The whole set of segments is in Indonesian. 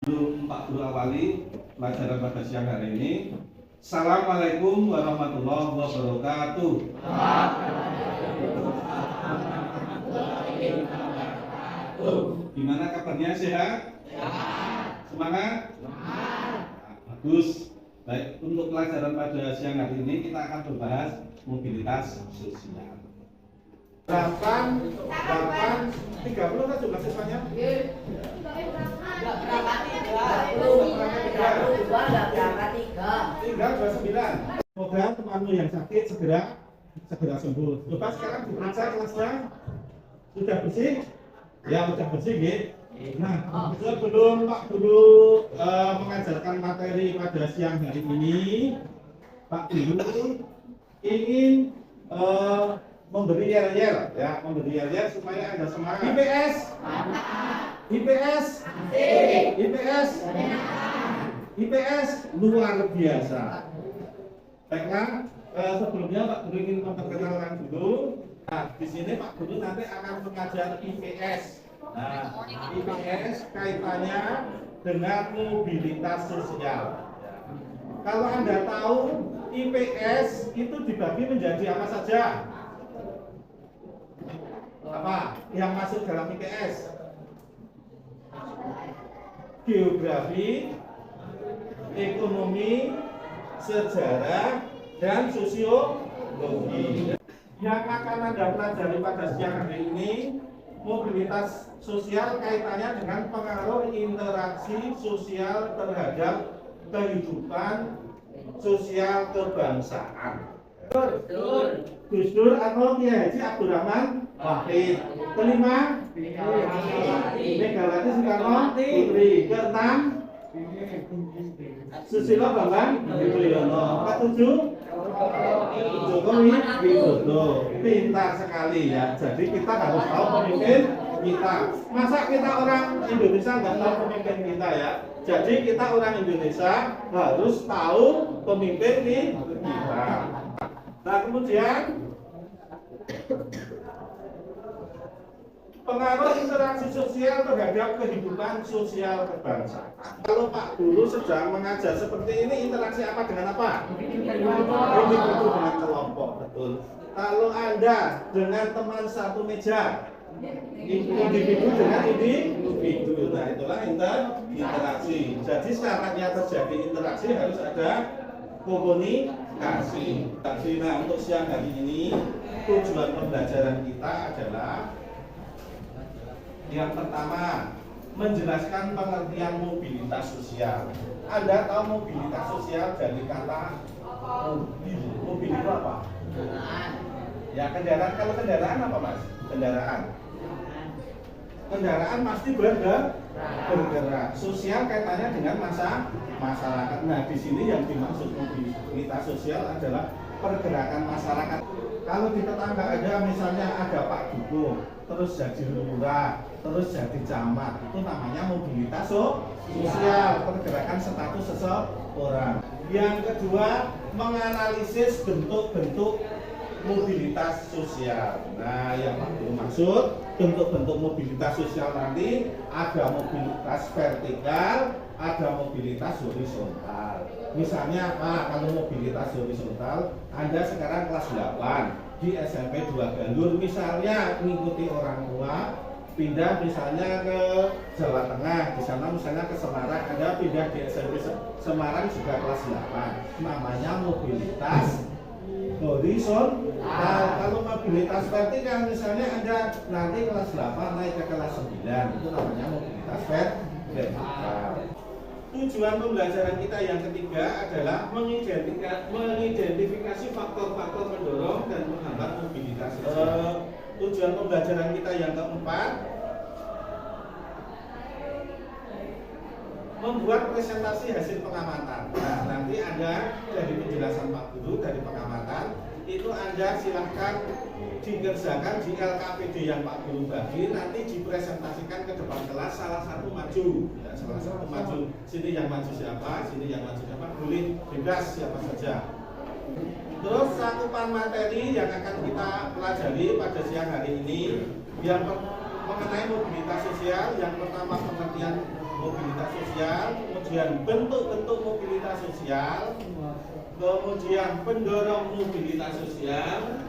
Pak Guru awali pelajaran pada siang hari ini. Assalamualaikum warahmatullahi wabarakatuh. Gimana kabarnya, sehat? Semangat? Bagus. Baik, untuk pelajaran pada siang hari ini kita akan membahas mobilitas sosial. 30 kan jumlah siswanya? Tinggal 29. Semoga temanmu yang sakit segera sembuh. Coba sekarang diperiksa kelasnya. Sudah bersih? Ya, sudah bersih, gitu. Nah, sebelum Pak Guru mengajarkan materi pada siang hari ini, Pak Guru ingin memberi yel-yel, ya, memberi yel-yel supaya Anda semangat. IPS luar biasa. Baiklah, sebelumnya Pak Guru ingin memperkenalkan dulu. Nah, di sini Pak Guru nanti akan mengajar IPS. Nah, IPS kaitannya dengan mobilitas sosial. Kalau Anda tahu, IPS itu dibagi menjadi apa saja? Apa yang masuk dalam IPS? Geografi, ekonomi, sejarah, dan sosiologi. Yang akan Anda pelajari pada siang hari ini, mobilitas sosial kaitannya dengan pengaruh interaksi sosial terhadap kehidupan sosial kebangsaan. Gus Dur atau Kiai Haji Abdurrahman Wahid. Kelima, Megawati Soekarno Putri. Keenam, Susilo Bambang Yudhoyono. Ketujuh, Jokowi Widodo. Pintar sekali ya. Jadi kita harus tahu pemimpin kita. Masa kita orang Indonesia nggak tahu pemimpin kita ya? Jadi kita orang Indonesia harus tahu pemimpin kita. Nah, kemudian pengaruh interaksi sosial terhadap kehidupan sosial kebangsaan. Kalau Pak Guru sedang mengajar seperti ini, interaksi apa dengan apa? Individu dengan kelompok, betul. Kalau Anda dengan teman satu meja, individu dengan individu, nah itulah interaksi. Jadi syaratnya terjadi interaksi harus ada komunikasi. Nah, untuk siang hari ini tujuan pembelajaran kita adalah yang pertama, menjelaskan pengertian mobilitas sosial. Anda tahu mobilitas sosial dari kata mobil. Mobil itu apa? Ya, kendaraan. Kalau kendaraan apa, Mas? Kendaraan pasti bergerak. Sosial kaitannya dengan masyarakat. Nah, di sini yang dimaksud mobilitas sosial adalah pergerakan masyarakat. Kalau di tetangga ada misalnya ada Pak Dukung, terus jadi lurah, terus jadi camat, itu namanya mobilitas sosial, pergerakan status seseorang. Yang kedua, menganalisis bentuk-bentuk mobilitas sosial. Nah, yang Pak Guru maksud bentuk-bentuk mobilitas sosial nanti ada mobilitas vertikal, ada mobilitas horizontal. Misalnya apa? Kalau mobilitas horizontal, Anda sekarang kelas 8 di SMP 2 Galur, misalnya mengikuti orang tua, pindah misalnya ke Jawa Tengah, di sana misalnya ke Semarang, Anda pindah di SMP Semarang juga kelas 8. Namanya mobilitas horizontal. Kalau mobilitas vertikal misalnya Anda nanti kelas 8 naik ke kelas 9, itu namanya mobilitas vertikal. Tujuan pembelajaran kita yang ketiga adalah mengidentifikasi faktor-faktor mendorong dan menghambat mobilitas sosial. Tujuan pembelajaran kita yang keempat, membuat presentasi hasil pengamatan. Nah, nanti Anda dari penjelasan Pak Guru dari pengamatan itu Anda silahkan dikerjakan di LKPD yang Pak Guru bagi, nanti dipresentasikan ke depan kelas, salah satu maju, ya, salah satu maju. Sini yang maju siapa, sini yang maju siapa, boleh bebas siapa saja. Terus cakupan materi yang akan kita pelajari pada siang hari ini yang mengenai mobilitas sosial. Yang pertama pengertian mobilitas sosial, kemudian bentuk-bentuk mobilitas sosial, kemudian pendorong mobilitas sosial,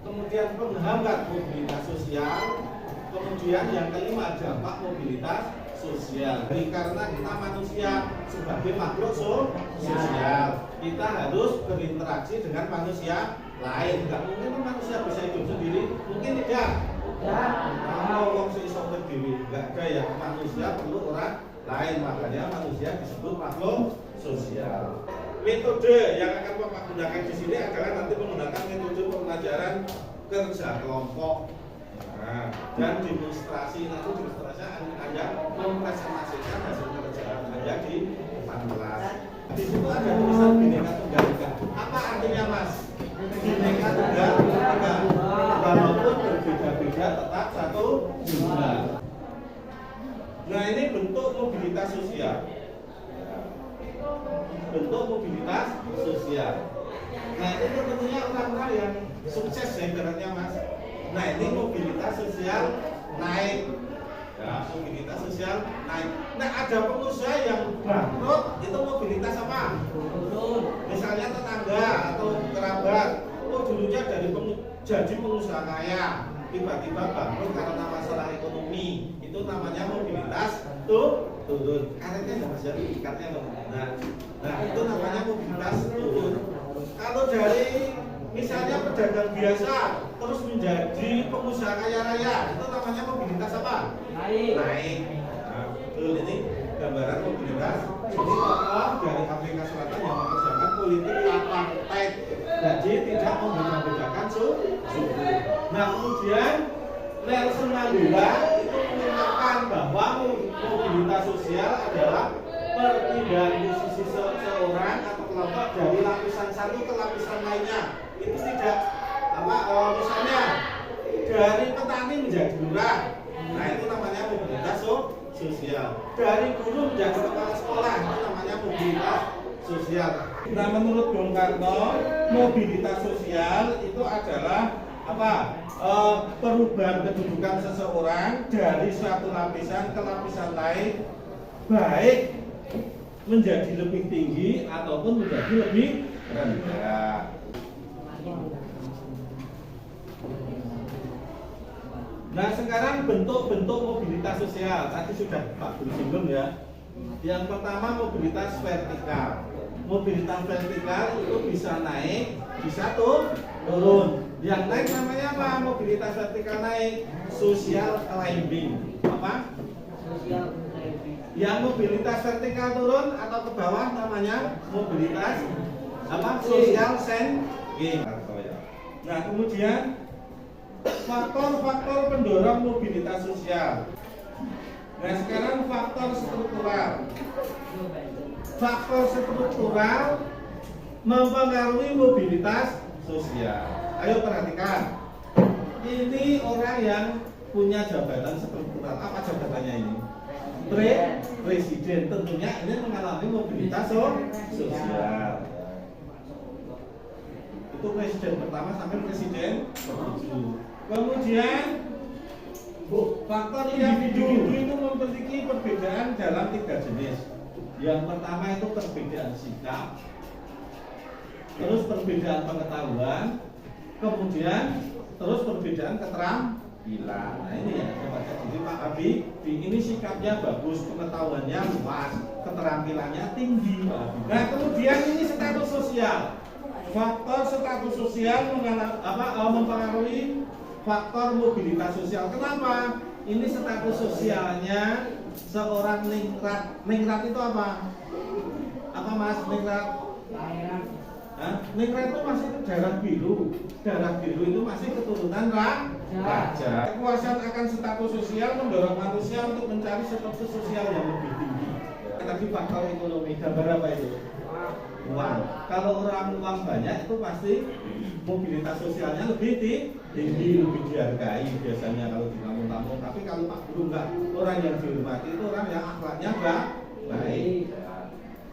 kemudian penghambat mobilitas sosial, kemudian yang kelima dampak mobilitas sosial. Jadi karena kita manusia sebagai makhluk sosial, kita harus berinteraksi dengan manusia lain. Nggak mungkin manusia bisa hidup sendiri, mungkin tidak. Ngomong seisok berdiri, nggak ada ya. Manusia perlu orang lain, makanya manusia disebut makhluk sosial. Metode yang akan Bapak gunakan di sini adalah nanti menggunakan metode pembelajaran kerja kelompok. Nah, dan demonstrasi, nanti demonstrasi Anda mempresentasikan hasil kerjaan Anda di depan kelas. Di situ ada tulisan Bhinneka Tunggal Ika. Apa artinya Mas? Bhinneka Tunggal Ika. Walaupun berbeda-beda tetap satu jumlah. Nah, ini bentuk mobilitas sosial. Bentuk mobilitas sosial. Nah, ini tentunya orang-orang yang sukses ya ibaratnya Mas. Nah, ini mobilitas sosial naik. Ya, mobilitas sosial naik. Nah, ada pengusaha yang bangkrut, itu mobilitas apa? Misalnya tetangga atau kerabat, dulunya jadi pengusaha kaya, tiba-tiba bangkrut karena masalah ekonomi, itu namanya mobilitas turun. Karetnya nggak bisa diikatnya loh. Nah, itu namanya mobilitas turun. Kalau dari misalnya pedagang biasa terus menjadi pengusaha kaya raya, itu namanya mobilitas apa? Naik. Nah, ini gambaran mobilitas. Jadi tokoh dari Afrika Selatan yang mengerjakan politik apartheid, jadi tidak membeda-bedakan suku. Nah, kemudian Nelson Mandela itu mengatakan bahwa mobilitas sosial adalah perpindahan posisi seseorang atau kelompok dari lapisan satu ke lapisan lainnya. Itu tidak misalnya dari petani menjadi lurah. Nah, itu namanya mobilitas sosial. Dari guru menjadi kepala sekolah, itu namanya mobilitas sosial. Nah, menurut Bung Karno, mobilitas sosial itu adalah perubahan kedudukan seseorang dari suatu lapisan ke lapisan lain, baik menjadi lebih tinggi ataupun menjadi lebih rendah. Nah, sekarang bentuk-bentuk mobilitas sosial tadi sudah Pak Guru singgung ya. Yang pertama mobilitas vertikal. Mobilitas vertikal itu bisa naik, bisa turun. Yang naik namanya apa? Mobilitas vertikal naik, social climbing. Apa? Social climbing. Yang mobilitas vertikal turun atau ke bawah namanya mobilitas social sinking. Nah, kemudian faktor-faktor pendorong mobilitas sosial. Nah, sekarang faktor struktural. Faktor struktural mempengaruhi mobilitas sosial. Ayo perhatikan. Ini orang yang punya jabatan struktural. Apa jabatannya ini? Presiden. Tentunya ini mengalami mobilitas sosial. Itu presiden pertama sampai presiden ke-7. Kemudian faktor individu itu memiliki perbedaan dalam 3 jenis. Yang pertama itu perbedaan sikap, terus perbedaan pengetahuan, kemudian terus perbedaan keterampilan. Nah, ini ya, coba jadi Pak Abi, ini sikapnya bagus, pengetahuannya luas, keterampilannya tinggi. Nah, kemudian ini status sosial. Faktor status sosial mempengaruhi faktor mobilitas sosial. Kenapa? Ini status sosialnya seorang ningrat. Ningrat itu apa? Apa Mas ningrat? Ningrat itu masih darah biru. Darah biru itu masih keturunan raja. Kekuasaan akan status sosial mendorong manusia untuk mencari status sosial yang lebih tinggi. Tadi faktor ekonomi, gambar apa itu? Uang. Kalau orang uang banyak itu pasti mobilitas sosialnya lebih tinggi, lebih dihargai biasanya kalau di kampung-kampung. Tapi kalau Pak Guru enggak, orang yang dihormati itu orang yang akhlaknya baik.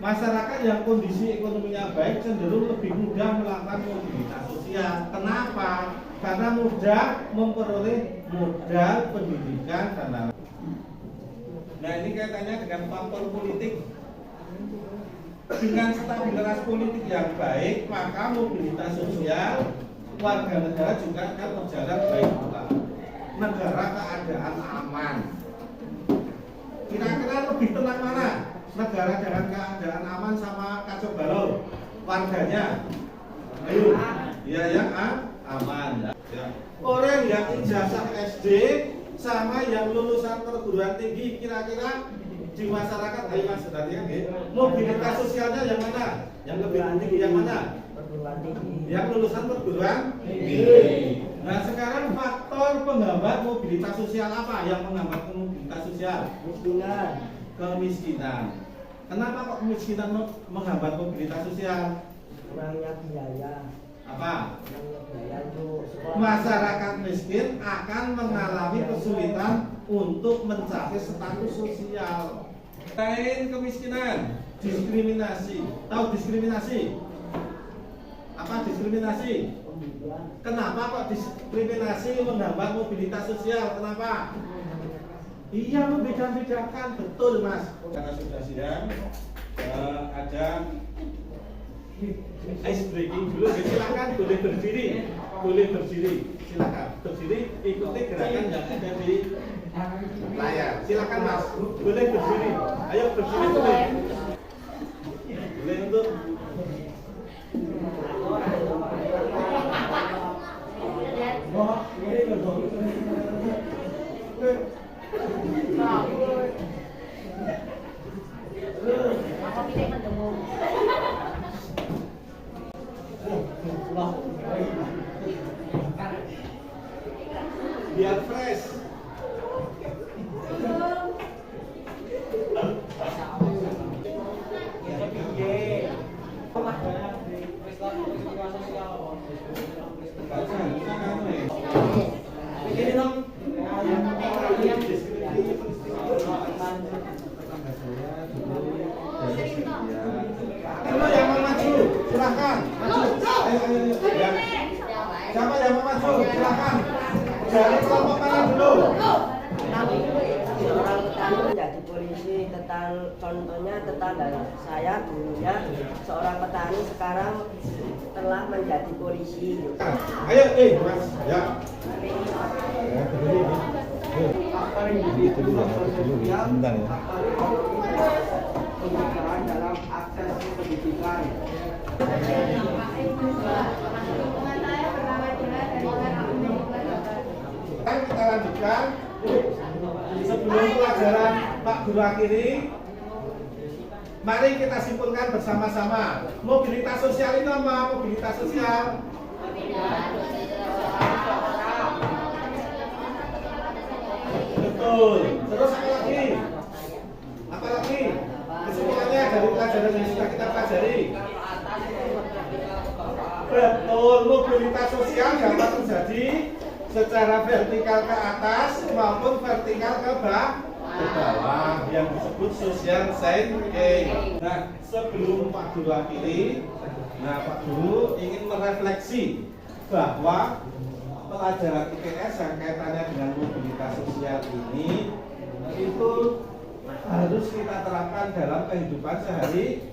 Masyarakat yang kondisi ekonominya baik cenderung lebih mudah melakukan mobilitas sosial. Kenapa? Karena mudah memperoleh modal pendidikan dan lain-lain. Nah ini kaitannya dengan faktor politik. Dengan stabilitas politik yang baik, maka mobilitas sosial warga negara juga akan berjalan baik pula. Negara keadaan aman. Kira-kira lebih tenang mana? Negara dengan keadaan aman sama kacau balau warganya? Ayo, ya yang aman. Ya. Orang yang ijazah SD sama yang lulusan perguruan tinggi kira-kira di masyarakat, ayo mas, tadi kan mobilitas sosialnya yang mana? Yang lebih tinggi yang mana? Perguruan tinggi. Yang lulusan perguruan tinggi. Nah sekarang faktor penghambat mobilitas sosial apa yang menghambat mobilitas sosial? Kemiskinan. Kenapa kok kemiskinan menghambat mobilitas sosial? Kurangnya biaya. Apa? Kurangnya biaya untuk sekolah. Masyarakat miskin akan mengalami kesulitan untuk mencapai status sosial. Selain kemiskinan, diskriminasi. Tahu diskriminasi? Apa diskriminasi? Kenapa kok diskriminasi menghambat mobilitas sosial? Kenapa? Iya, membeda-bedakan, betul mas. Karena sudah sidang, ada ice breaking dulu. Silakan boleh berdiri, silakan berdiri, ikuti gerakan yang ada di layar. Silakan mas, boleh berdiri. Ayo berdiri boleh. Boleh untuk biar fresh. Kalau yang mau maju, silahkan maju. Ayo. Ya. Siapa yang mau maju? Silahkan. Dari kelompok mana dulu? Seorang petani menjadi polisi, contohnya tetangga saya dulunya seorang petani sekarang telah menjadi polisi. Ayo, mas. Ya. Pembicaraan dalam akses pendidikan. Kita lanjutkan sebelum pelajaran Pak Guru akhiri. Mari kita simpulkan bersama-sama. Mobilitas sosial itu apa? Mobilitas sosial. Betul. Terus apa lagi? Apa lagi? Kesimpulannya dari pelajaran yang sudah kita pelajari. Betul. Mobilitas sosial dapat terjadi secara vertikal ke atas maupun vertikal ke bawah yang disebut social changing. Nah, sebelum Pak Guru akhiri, Pak Guru ingin merefleksi bahwa pelajaran IPS yang kaitannya dengan mobilitas sosial ini itu harus kita terapkan dalam kehidupan sehari-hari.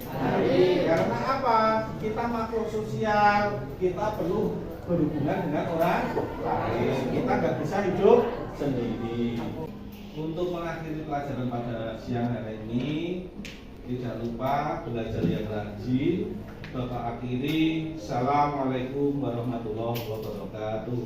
Karena apa? Kita makhluk sosial, kita perlu berhubungan dengan orang lain. Kita nggak bisa hidup sendiri. Untuk mengakhiri pelajaran pada siang hari ini, tidak lupa belajar yang rajin. Bapak akhiri, Assalamualaikum warahmatullahi wabarakatuh.